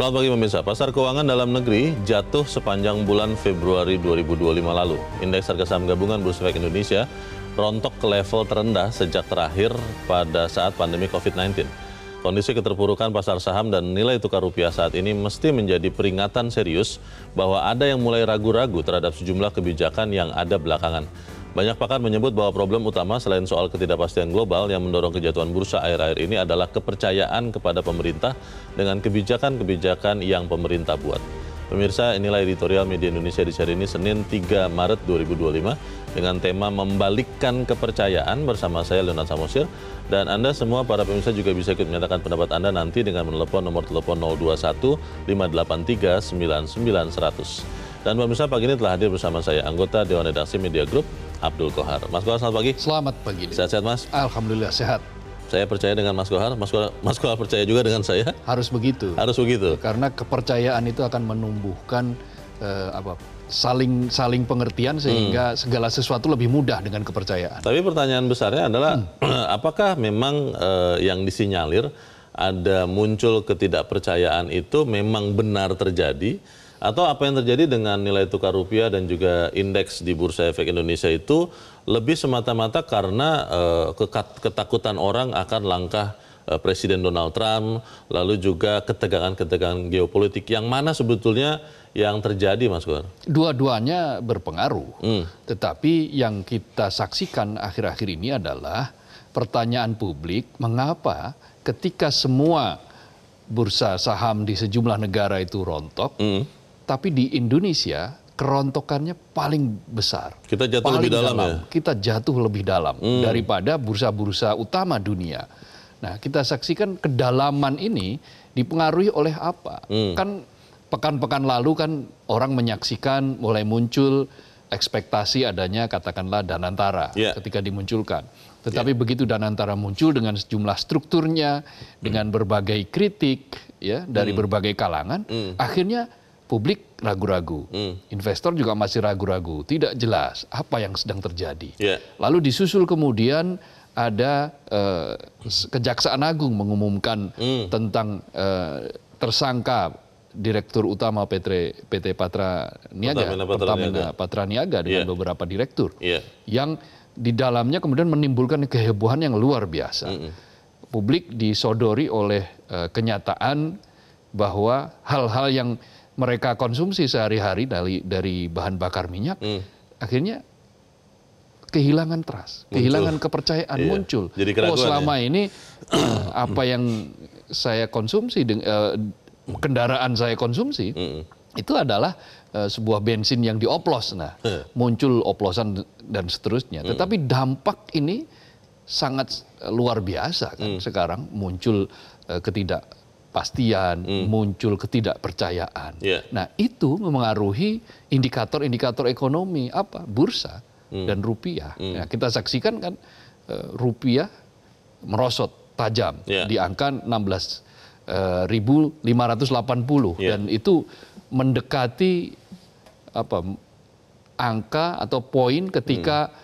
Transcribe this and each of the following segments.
Selamat pagi pemirsa. Pasar keuangan dalam negeri jatuh sepanjang bulan Februari 2025 lalu. Indeks harga saham gabungan Bursa Efek Indonesia rontok ke level terendah sejak terakhir pada saat pandemi COVID-19. Kondisi keterpurukan pasar saham dan nilai tukar rupiah saat ini mesti menjadi peringatan serius bahwa ada yang mulai ragu-ragu terhadap sejumlah kebijakan yang ada belakangan. Banyak pakar menyebut bahwa problem utama selain soal ketidakpastian global yang mendorong kejatuhan bursa akhir-akhir ini adalah kepercayaan kepada pemerintah dengan kebijakan-kebijakan yang pemerintah buat. Pemirsa, inilah editorial Media Indonesia di hari ini Senin 3 Maret 2025 dengan tema Membalikkan Kepercayaan bersama saya Leonard Samosir. Dan Anda semua para pemirsa juga bisa ikut menyatakan pendapat Anda nanti dengan menelepon nomor telepon 021 583 99 100. Dan pemirsa, pagi ini telah hadir bersama saya anggota Dewan Redaksi Media Group Abdul Kohar. Mas Kohar, selamat pagi. Selamat pagi. Sehat-sehat Mas? Alhamdulillah sehat. Saya percaya dengan Mas Kohar. Mas Kohar percaya juga dengan saya? Harus begitu. Harus begitu. Karena kepercayaan itu akan menumbuhkan saling pengertian sehingga segala sesuatu lebih mudah dengan kepercayaan. Tapi pertanyaan besarnya adalah apakah memang yang disinyalir ada muncul ketidakpercayaan itu memang benar terjadi? Atau apa yang terjadi dengan nilai tukar rupiah dan juga indeks di Bursa Efek Indonesia itu lebih semata-mata karena ketakutan orang akan langkah Presiden Donald Trump, lalu juga ketegangan-ketegangan geopolitik. Yang mana sebetulnya yang terjadi, Mas Kohar? Dua-duanya berpengaruh. Tetapi yang kita saksikan akhir-akhir ini adalah pertanyaan publik, mengapa ketika semua bursa saham di sejumlah negara itu rontok, tapi di Indonesia kerontokannya paling besar. Kita jatuh lebih dalam ya? Kita jatuh lebih dalam daripada bursa-bursa utama dunia. Nah, kita saksikan kedalaman ini dipengaruhi oleh apa? Kan pekan-pekan lalu kan orang menyaksikan mulai muncul ekspektasi adanya katakanlah Danantara ketika dimunculkan. Tetapi begitu Danantara muncul dengan sejumlah strukturnya, dengan berbagai kritik ya dari berbagai kalangan, akhirnya publik ragu-ragu, investor juga masih ragu-ragu, tidak jelas apa yang sedang terjadi. Lalu disusul kemudian ada Kejaksaan Agung mengumumkan tentang tersangka Direktur Utama PT Pertamina Patraniaga dengan beberapa direktur, yang di dalamnya kemudian menimbulkan kehebohan yang luar biasa. Publik disodori oleh kenyataan bahwa hal-hal yang mereka konsumsi sehari-hari dari bahan bakar minyak, akhirnya kehilangan trust, kehilangan kepercayaan muncul. Jadi selama ini apa yang saya konsumsi, kendaraan saya konsumsi, itu adalah sebuah bensin yang dioplos. Nah, muncul oplosan dan seterusnya. Tetapi dampak ini sangat luar biasa kan. Sekarang muncul ketidakpastian, muncul ketidakpercayaan. Nah, itu memengaruhi indikator-indikator ekonomi bursa dan rupiah. Nah, kita saksikan kan rupiah merosot tajam di angka 16.580 dan itu mendekati angka atau poin ketika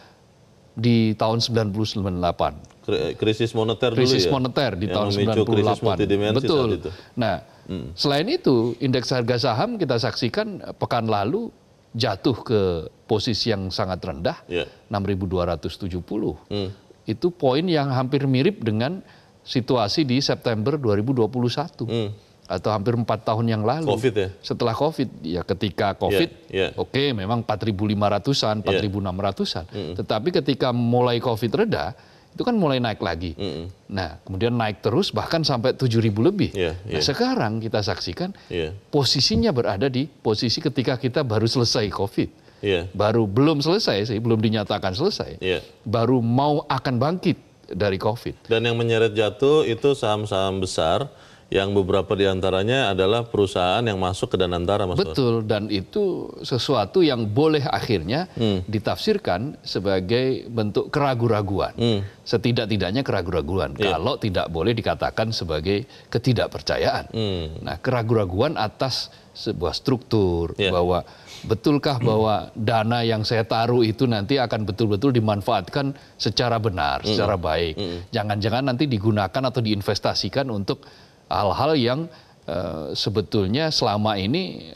di tahun 1998. Krisis moneter dulu krisis moneter di tahun 98. Betul. Nah, selain itu indeks harga saham kita saksikan pekan lalu jatuh ke posisi yang sangat rendah, 6.270. Itu poin yang hampir mirip dengan situasi di September 2021 atau hampir 4 tahun yang lalu. COVID ya? Setelah COVID, ya ketika COVID, oke, memang 4.500-an, 4.600-an. Tetapi ketika mulai COVID reda, itu kan mulai naik lagi. Nah, kemudian naik terus bahkan sampai 7.000 lebih. Nah, sekarang kita saksikan posisinya berada di posisi ketika kita baru selesai COVID. Baru belum selesai sih, belum dinyatakan selesai. Baru mau akan bangkit dari COVID. Dan yang menyeret jatuh itu saham-saham besar yang beberapa diantaranya adalah perusahaan yang masuk ke Danantara, Mas. Betul, dan itu sesuatu yang boleh akhirnya ditafsirkan sebagai bentuk keraguan-raguan. Setidak-tidaknya keraguan-raguan, kalau tidak boleh dikatakan sebagai ketidakpercayaan. Nah, keraguan-raguan atas sebuah struktur, bahwa betulkah bahwa dana yang saya taruh itu nanti akan betul-betul dimanfaatkan secara benar, secara baik. Jangan-jangan nanti digunakan atau diinvestasikan untuk hal-hal yang sebetulnya selama ini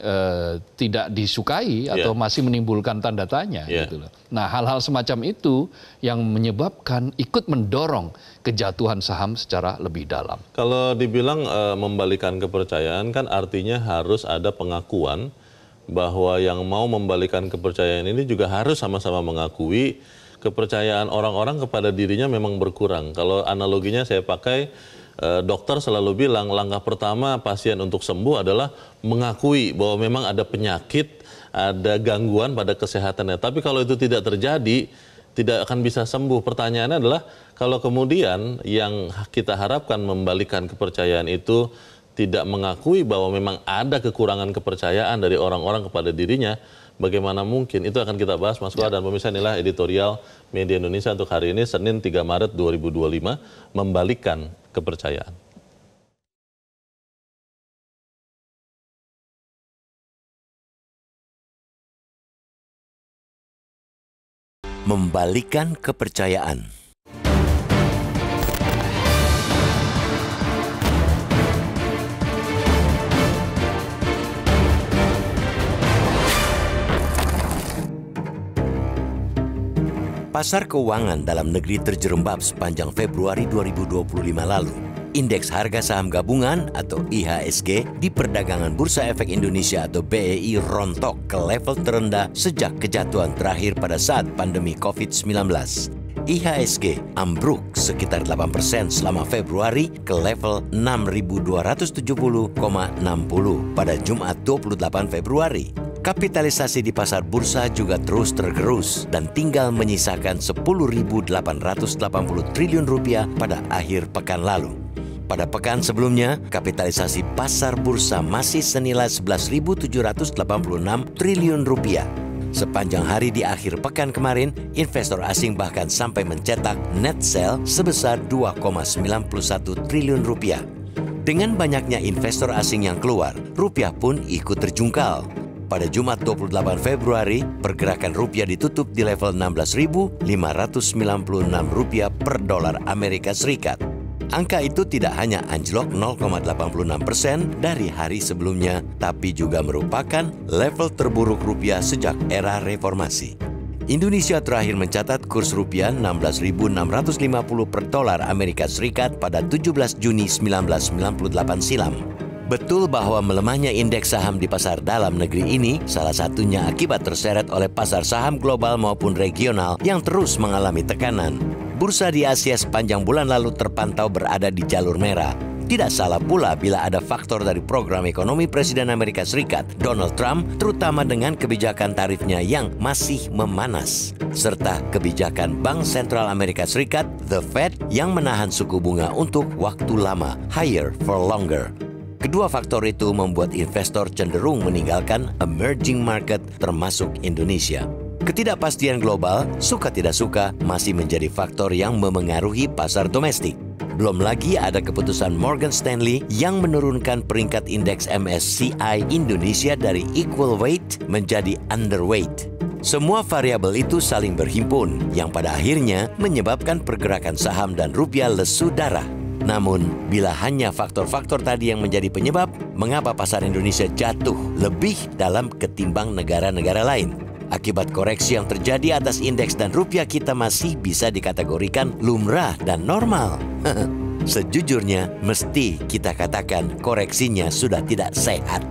tidak disukai atau masih menimbulkan tanda tanya gitu loh. Nah, hal-hal semacam itu yang menyebabkan ikut mendorong kejatuhan saham secara lebih dalam. Kalau dibilang membalikan kepercayaan kan artinya harus ada pengakuan bahwa yang mau membalikan kepercayaan ini juga harus sama-sama mengakui kepercayaan orang-orang kepada dirinya memang berkurang. Kalau analoginya saya pakai, dokter selalu bilang langkah pertama pasien untuk sembuh adalah mengakui bahwa memang ada penyakit, ada gangguan pada kesehatannya. Tapi kalau itu tidak terjadi, tidak akan bisa sembuh. Pertanyaannya adalah kalau kemudian yang kita harapkan membalikan kepercayaan itu tidak mengakui bahwa memang ada kekurangan kepercayaan dari orang-orang kepada dirinya, bagaimana mungkin? Itu akan kita bahas, Mas Wah, dan pemirsa. Inilah editorial Media Indonesia untuk hari ini, Senin 3 Maret 2025, membalikan kepercayaan. Membalikan kepercayaan. Pasar keuangan dalam negeri terjerembab sepanjang Februari 2025 lalu. Indeks harga saham gabungan atau IHSG di perdagangan Bursa Efek Indonesia atau BEI rontok ke level terendah sejak kejatuhan terakhir pada saat pandemi COVID-19. IHSG ambruk sekitar 8% selama Februari ke level 6.270,60 pada Jumat 28 Februari. Kapitalisasi di pasar bursa juga terus tergerus dan tinggal menyisakan 10.880 triliun rupiah pada akhir pekan lalu. Pada pekan sebelumnya, kapitalisasi pasar bursa masih senilai 11.786 triliun rupiah. Sepanjang hari di akhir pekan kemarin, investor asing bahkan sampai mencetak net sale sebesar 2,91 triliun rupiah. Dengan banyaknya investor asing yang keluar, rupiah pun ikut terjungkal. Pada Jumat 28 Februari, pergerakan rupiah ditutup di level 16.596 rupiah per dolar Amerika Serikat. Angka itu tidak hanya anjlok 0,86% dari hari sebelumnya, tapi juga merupakan level terburuk rupiah sejak era reformasi. Indonesia terakhir mencatat kurs rupiah 16.650 per dolar Amerika Serikat pada 17 Juni 1998 silam. Betul bahwa melemahnya indeks saham di pasar dalam negeri ini salah satunya akibat terseret oleh pasar saham global maupun regional yang terus mengalami tekanan. Bursa di Asia sepanjang bulan lalu terpantau berada di jalur merah. Tidak salah pula bila ada faktor dari program ekonomi Presiden Amerika Serikat, Donald Trump, terutama dengan kebijakan tarifnya yang masih memanas, serta kebijakan Bank Sentral Amerika Serikat, The Fed, yang menahan suku bunga untuk waktu lama, higher for longer. Kedua faktor itu membuat investor cenderung meninggalkan emerging market termasuk Indonesia. Ketidakpastian global, suka tidak suka, masih menjadi faktor yang memengaruhi pasar domestik. Belum lagi ada keputusan Morgan Stanley yang menurunkan peringkat indeks MSCI Indonesia dari equal weight menjadi underweight. Semua variabel itu saling berhimpun, yang pada akhirnya menyebabkan pergerakan saham dan rupiah lesu darah. Namun, bila hanya faktor-faktor tadi yang menjadi penyebab, mengapa pasar Indonesia jatuh lebih dalam ketimbang negara-negara lain? Akibat koreksi yang terjadi atas indeks dan rupiah kita masih bisa dikategorikan lumrah dan normal. Sejujurnya, mesti kita katakan koreksinya sudah tidak sehat.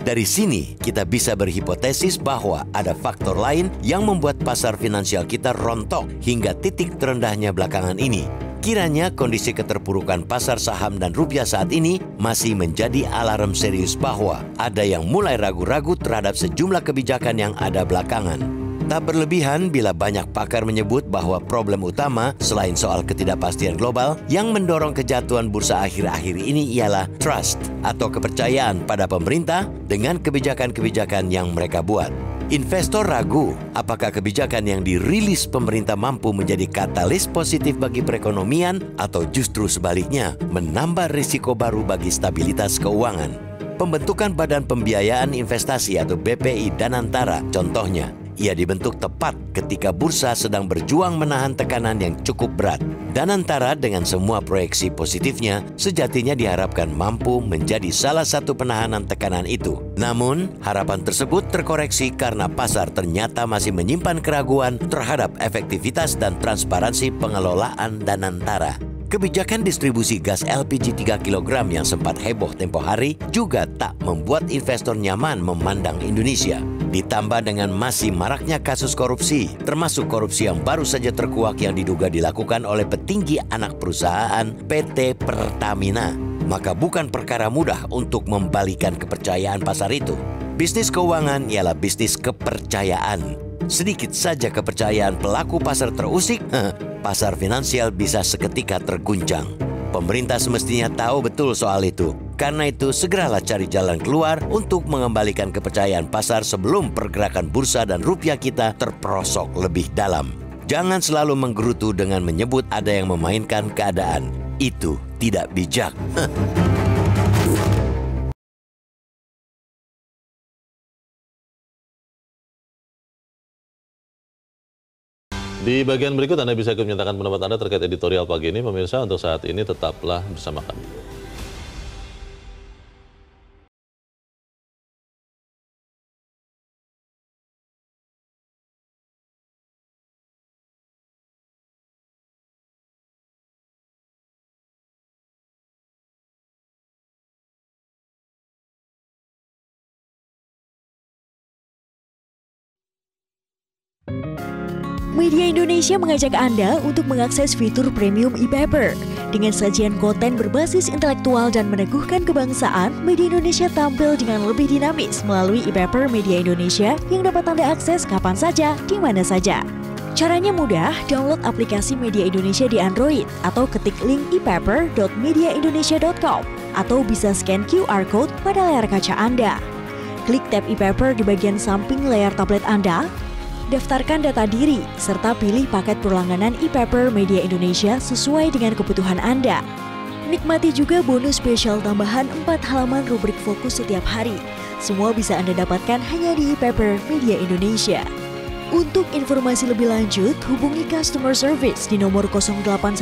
Dari sini, kita bisa berhipotesis bahwa ada faktor lain yang membuat pasar finansial kita rontok hingga titik terendahnya belakangan ini. Kiranya kondisi keterpurukan pasar saham dan rupiah saat ini masih menjadi alarm serius bahwa ada yang mulai ragu-ragu terhadap sejumlah kebijakan yang ada belakangan. Tak berlebihan bila banyak pakar menyebut bahwa problem utama selain soal ketidakpastian global yang mendorong kejatuhan bursa akhir-akhir ini ialah trust atau kepercayaan pada pemerintah dengan kebijakan-kebijakan yang mereka buat. Investor ragu apakah kebijakan yang dirilis pemerintah mampu menjadi katalis positif bagi perekonomian atau justru sebaliknya menambah risiko baru bagi stabilitas keuangan. Pembentukan Badan Pembiayaan Investasi atau BPI Danantara contohnya, Ia dibentuk tepat ketika bursa sedang berjuang menahan tekanan yang cukup berat. Danantara dengan semua proyeksi positifnya sejatinya diharapkan mampu menjadi salah satu penahanan tekanan itu. Namun, harapan tersebut terkoreksi karena pasar ternyata masih menyimpan keraguan terhadap efektivitas dan transparansi pengelolaan Danantara. Kebijakan distribusi gas LPG 3 kg yang sempat heboh tempo hari juga tak membuat investor nyaman memandang Indonesia. Ditambah dengan masih maraknya kasus korupsi, termasuk korupsi yang baru saja terkuak yang diduga dilakukan oleh petinggi anak perusahaan PT Pertamina. Maka bukan perkara mudah untuk membalikan kepercayaan pasar itu. Bisnis keuangan ialah bisnis kepercayaan. Sedikit saja kepercayaan pelaku pasar terusik, pasar finansial bisa seketika terguncang. Pemerintah semestinya tahu betul soal itu. Karena itu segeralah cari jalan keluar untuk mengembalikan kepercayaan pasar sebelum pergerakan bursa dan rupiah kita terperosok lebih dalam. Jangan selalu menggerutu dengan menyebut ada yang memainkan keadaan. Itu tidak bijak. Di bagian berikut Anda bisa ikut menyatakan pendapat Anda terkait editorial pagi ini. Pemirsa, untuk saat ini tetaplah bersama kami. Media Indonesia mengajak Anda untuk mengakses fitur premium e-paper. Dengan sajian konten berbasis intelektual dan meneguhkan kebangsaan, Media Indonesia tampil dengan lebih dinamis melalui e-paper Media Indonesia yang dapat Anda akses kapan saja, di mana saja. Caranya mudah, download aplikasi Media Indonesia di Android atau ketik link e-paper.mediaindonesia.com atau bisa scan QR Code pada layar kaca Anda. Klik tab e-paper di bagian samping layar tablet Anda. Daftarkan data diri, serta pilih paket berlangganan e-paper Media Indonesia sesuai dengan kebutuhan Anda. Nikmati juga bonus spesial tambahan 4 halaman rubrik fokus setiap hari. Semua bisa Anda dapatkan hanya di e-paper Media Indonesia. Untuk informasi lebih lanjut, hubungi customer service di nomor 0811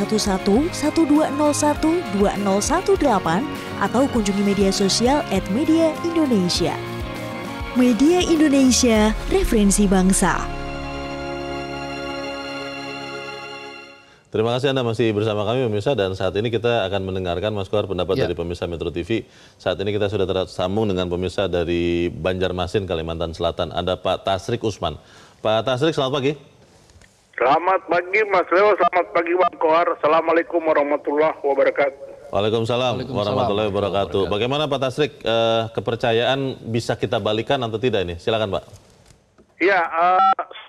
1201 2018 atau kunjungi media sosial @mediaindonesia. Media Indonesia, referensi bangsa. Terima kasih Anda masih bersama kami pemirsa, dan saat ini kita akan mendengarkan Mas Kohar pendapat dari pemirsa Metro TV. Saat ini kita sudah tersambung dengan pemirsa dari Banjarmasin, Kalimantan Selatan. Ada Pak Tasrik Usman. Pak Tasrik, selamat pagi. Selamat pagi Mas Leo, selamat pagi Bang Kohar. Assalamualaikum warahmatullahi wabarakatuh. Waalaikumsalam warahmatullahi wabarakatuh. Bagaimana Pak Tasrik, kepercayaan bisa kita balikan atau tidak ini? Silakan Pak. Ya,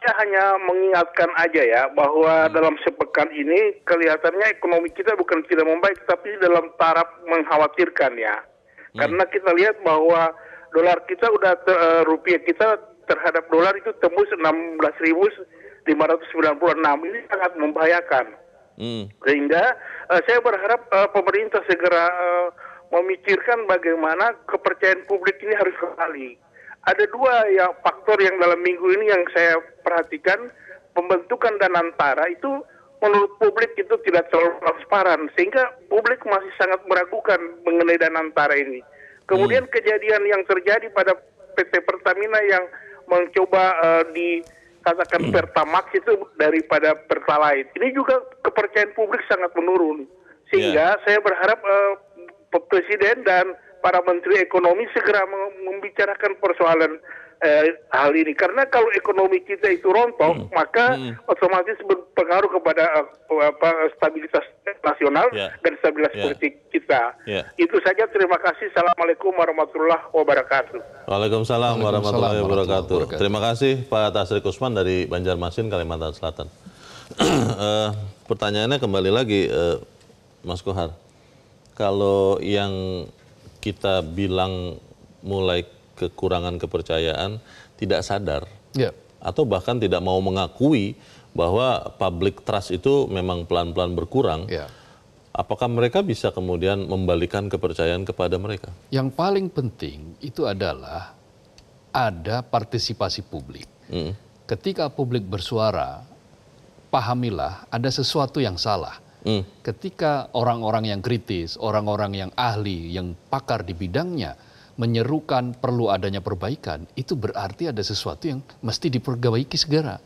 saya hanya mengingatkan aja ya bahwa dalam sepekan ini kelihatannya ekonomi kita bukan tidak membaik, tapi dalam taraf mengkhawatirkan ya. Karena kita lihat bahwa dolar kita rupiah kita terhadap dolar itu tembus 16.596. Ini sangat membahayakan. Sehingga saya berharap pemerintah segera memikirkan bagaimana kepercayaan publik ini harus kembali. Ada dua faktor yang dalam minggu ini yang saya perhatikan. Pembentukan Danantara itu menurut publik itu tidak terlalu transparan, sehingga publik masih sangat meragukan mengenai Danantara ini. Kemudian kejadian yang terjadi pada PT Pertamina yang mencoba katakan Pertamax itu daripada Pertalite. Ini juga kepercayaan publik sangat menurun. Sehingga saya berharap Presiden dan para Menteri Ekonomi segera membicarakan persoalan hal ini. Karena kalau ekonomi kita itu rontok, maka otomatis berpengaruh kepada stabilitas nasional dan stabilitas politik kita. Itu saja, terima kasih. Assalamualaikum warahmatullahi wabarakatuh. Waalaikumsalam warahmatullahi wabarakatuh. Terima kasih Pak Tasrik Usman dari Banjarmasin, Kalimantan Selatan. Pertanyaannya kembali lagi, Mas Kohar. Kalau yang kita bilang mulai kekurangan kepercayaan, tidak sadar, atau bahkan tidak mau mengakui bahwa public trust itu memang pelan-pelan berkurang, apakah mereka bisa kemudian membalikan kepercayaan kepada mereka? Yang paling penting itu adalah ada partisipasi publik. ketika publik bersuara, pahamilah ada sesuatu yang salah. Ketika orang-orang yang kritis, orang-orang yang ahli, yang pakar di bidangnya menyerukan perlu adanya perbaikan, itu berarti ada sesuatu yang mesti diperbaiki segera.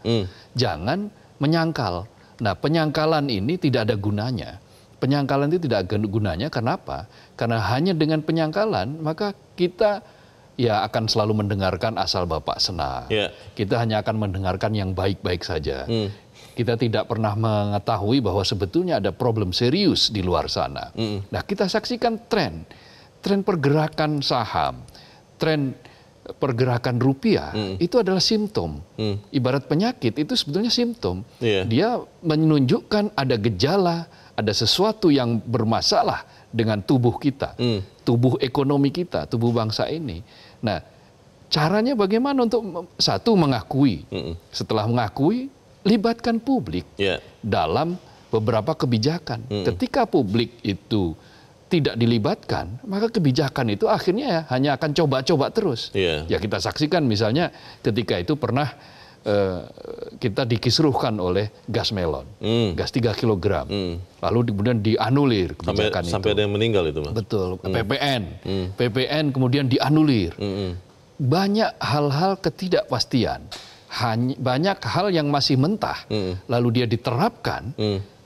Jangan menyangkal. Nah, penyangkalan ini tidak ada gunanya. Penyangkalan itu tidak ada gunanya, kenapa? Karena hanya dengan penyangkalan, maka kita ya akan selalu mendengarkan asal Bapak senang. Kita hanya akan mendengarkan yang baik-baik saja. Kita tidak pernah mengetahui bahwa sebetulnya ada problem serius di luar sana. Nah, kita saksikan tren pergerakan saham, tren pergerakan rupiah, itu adalah simptom. Ibarat penyakit, itu sebetulnya simptom. Dia menunjukkan ada gejala, ada sesuatu yang bermasalah dengan tubuh kita, tubuh ekonomi kita, tubuh bangsa ini. Nah, caranya bagaimana untuk satu mengakui, setelah mengakui, libatkan publik dalam beberapa kebijakan. Ketika publik itu tidak dilibatkan, maka kebijakan itu akhirnya ya hanya akan coba-coba terus. Ya kita saksikan misalnya ketika itu pernah kita dikisruhkan oleh gas melon, gas 3 kg. Lalu kemudian dianulir kebijakan itu. Sampai ada yang meninggal itu, Mas? Betul, PPN kemudian dianulir. Banyak hal-hal ketidakpastian. Banyak hal yang masih mentah, lalu dia diterapkan,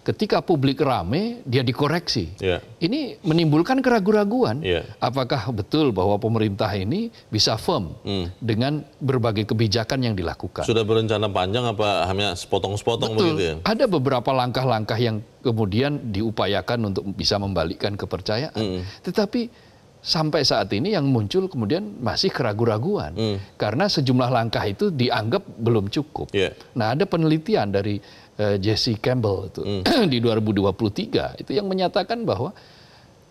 ketika publik rame, dia dikoreksi. Ini menimbulkan keraguan-raguan. Apakah betul bahwa pemerintah ini bisa firm dengan berbagai kebijakan yang dilakukan? Sudah berencana panjang apa hanya sepotong-sepotong begitu ya? Ada beberapa langkah-langkah yang kemudian diupayakan untuk bisa membalikkan kepercayaan. Tetapi sampai saat ini yang muncul kemudian masih keraguan-raguan. Karena sejumlah langkah itu dianggap belum cukup. Nah, ada penelitian dari Jesse Campbell itu di 2023 itu yang menyatakan bahwa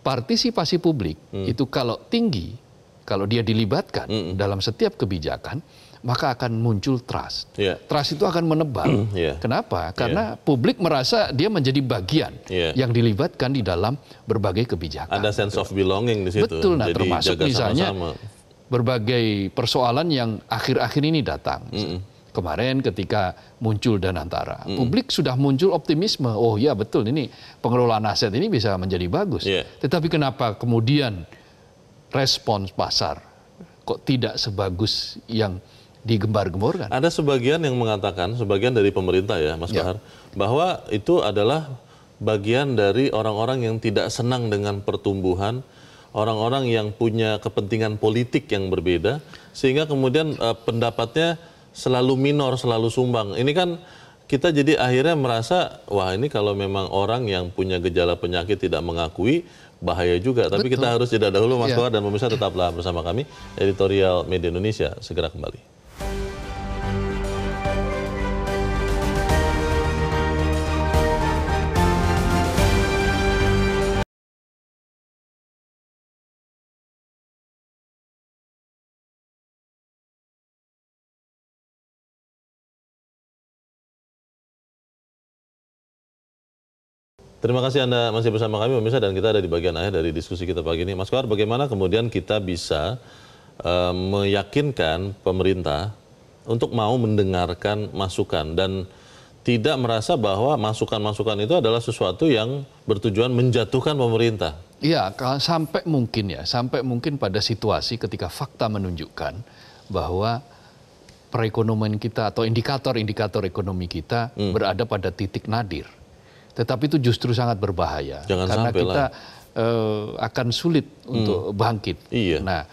partisipasi publik itu kalau tinggi, kalau dia dilibatkan dalam setiap kebijakan, maka akan muncul trust. Trust itu akan menebal. Kenapa? Karena publik merasa dia menjadi bagian yang dilibatkan di dalam berbagai kebijakan. Ada sense of belonging di situ. Betul. Nah, jadi termasuk misalnya berbagai persoalan yang akhir-akhir ini datang. Kemarin ketika muncul Danantara, publik sudah muncul optimisme. Oh ya betul, ini pengelolaan aset ini bisa menjadi bagus. Tetapi kenapa kemudian respons pasar kok tidak sebagus yang digembar-gemborkan? Ada sebagian yang mengatakan, sebagian dari pemerintah ya Mas Bahar, bahwa itu adalah bagian dari orang-orang yang tidak senang dengan pertumbuhan, orang-orang yang punya kepentingan politik yang berbeda, sehingga kemudian pendapatnya selalu minor, selalu sumbang. Ini kan kita jadi akhirnya merasa, wah ini kalau memang orang yang punya gejala penyakit tidak mengakui, bahaya juga. Tapi kita harus jeda dahulu Mas Bahar, dan pemirsa tetaplah bersama kami, Editorial Media Indonesia segera kembali. Terima kasih Anda masih bersama kami pemirsa, dan kita ada di bagian akhir dari diskusi kita pagi ini. Mas Kohar, bagaimana kemudian kita bisa meyakinkan pemerintah untuk mau mendengarkan masukan dan tidak merasa bahwa masukan-masukan itu adalah sesuatu yang bertujuan menjatuhkan pemerintah? Iya, sampai mungkin pada situasi ketika fakta menunjukkan bahwa perekonomian kita atau indikator-indikator ekonomi kita berada pada titik nadir. Tetapi itu justru sangat berbahaya. Karena kita akan sulit untuk bangkit. Nah,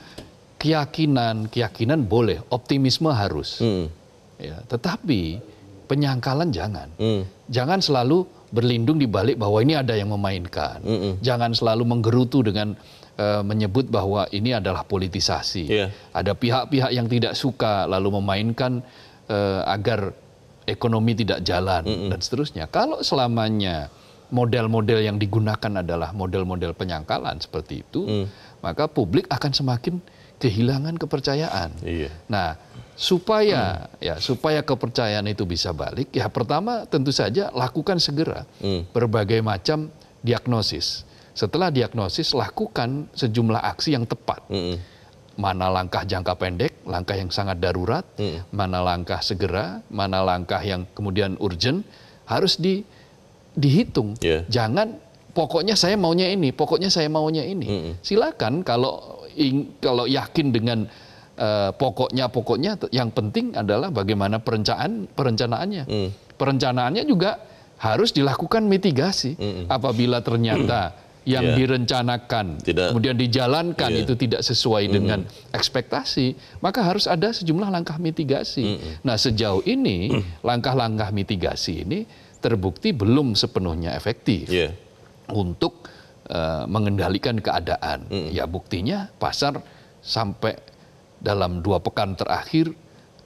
keyakinan boleh, optimisme harus. Ya, tetapi penyangkalan jangan. Jangan selalu berlindung di balik bahwa ini ada yang memainkan. Jangan selalu menggerutu dengan menyebut bahwa ini adalah politisasi. Ada pihak-pihak yang tidak suka lalu memainkan agar ekonomi tidak jalan dan seterusnya. Kalau selamanya model-model yang digunakan adalah model-model penyangkalan seperti itu, maka publik akan semakin kehilangan kepercayaan. Nah, supaya kepercayaan itu bisa balik, ya pertama tentu saja lakukan segera berbagai macam diagnosis. Setelah diagnosis, lakukan sejumlah aksi yang tepat. mana langkah jangka pendek, langkah yang sangat darurat, mana langkah segera, mana langkah yang kemudian urgent, harus dihitung. Jangan pokoknya saya maunya ini, pokoknya saya maunya ini. Silakan kalau yakin dengan pokoknya yang penting adalah bagaimana perencanaannya. Perencanaannya juga harus dilakukan mitigasi. Apabila ternyata yang direncanakan kemudian dijalankan itu tidak sesuai dengan ekspektasi, maka harus ada sejumlah langkah mitigasi. Nah, sejauh ini langkah-langkah mitigasi ini terbukti belum sepenuhnya efektif untuk mengendalikan keadaan. Ya, buktinya pasar sampai dalam 2 pekan terakhir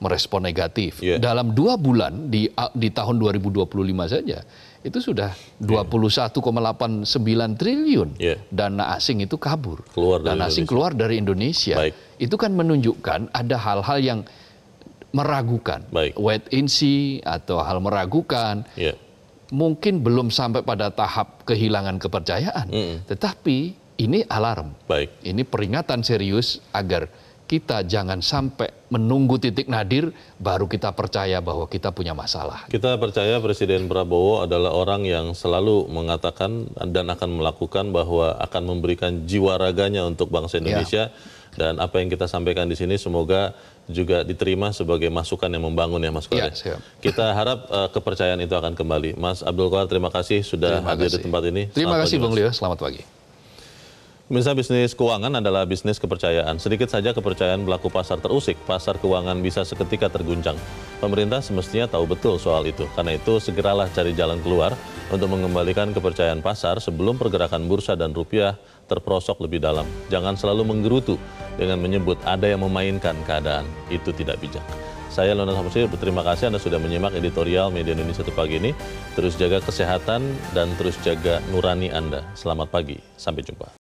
merespon negatif. Dalam 2 bulan di tahun 2025 saja itu sudah 21,89 triliun dana asing itu kabur. Dana asing keluar dari Indonesia. Itu kan menunjukkan ada hal-hal yang meragukan. Wait and see atau hal meragukan. Mungkin belum sampai pada tahap kehilangan kepercayaan. Tetapi ini alarm. Ini peringatan serius agar kita jangan sampai menunggu titik nadir baru kita percaya bahwa kita punya masalah. Kita percaya Presiden Prabowo adalah orang yang selalu mengatakan dan akan melakukan bahwa akan memberikan jiwa raganya untuk bangsa Indonesia. Dan apa yang kita sampaikan di sini semoga juga diterima sebagai masukan yang membangun ya Mas Qadar. Kita harap kepercayaan itu akan kembali. Mas Abdul Qahar, terima kasih sudah hadir di tempat ini. Terima kasih Bung Leo, selamat pagi. Pemirsa, bisnis keuangan adalah bisnis kepercayaan. Sedikit saja kepercayaan pelaku pasar terusik, pasar keuangan bisa seketika terguncang. Pemerintah semestinya tahu betul soal itu. Karena itu segeralah cari jalan keluar untuk mengembalikan kepercayaan pasar sebelum pergerakan bursa dan rupiah terperosok lebih dalam. Jangan selalu menggerutu dengan menyebut ada yang memainkan keadaan. Itu tidak bijak. Saya Leonard Samusi, berterima kasih Anda sudah menyimak editorial Media Indonesia pagi ini. Terus jaga kesehatan dan terus jaga nurani Anda. Selamat pagi, sampai jumpa.